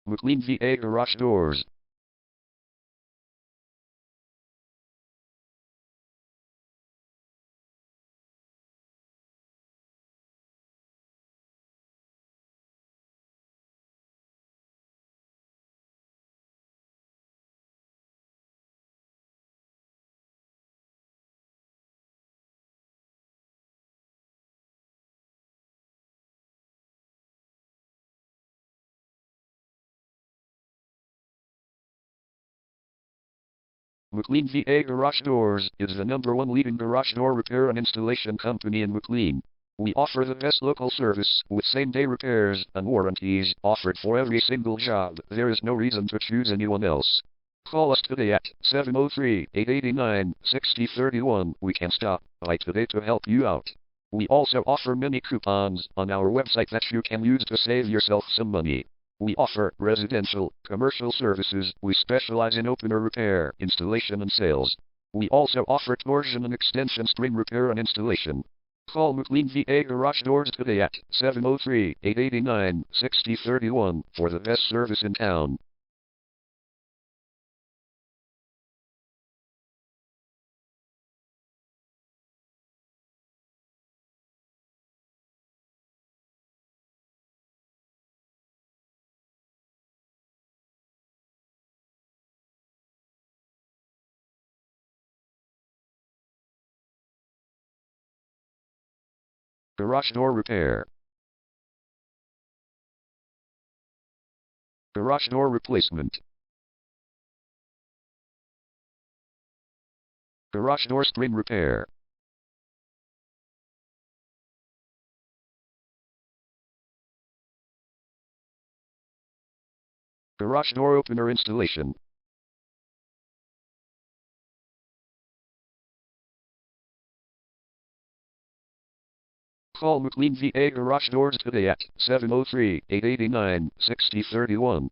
Mclean VA Garage Doors. Mclean VA Garage Doors is the #1 leading garage door repair and installation company in Mclean. We offer the best local service with same-day repairs and warranties offered for every single job. There is no reason to choose anyone else. Call us today at 703-889-6031. We can stop by today to help you out. We also offer many coupons on our website that you can use to save yourself some money. We offer residential, commercial services. We specialize in opener repair, installation and sales. We also offer torsion and extension string repair and installation. Call Mclean VA Garage Doors today at 703-889-6031 for the best service in town. Garage door repair. Garage door replacement. Garage door string repair. Garage door opener installation. Call Mclean VA Garage Doors today at 703-889-6031.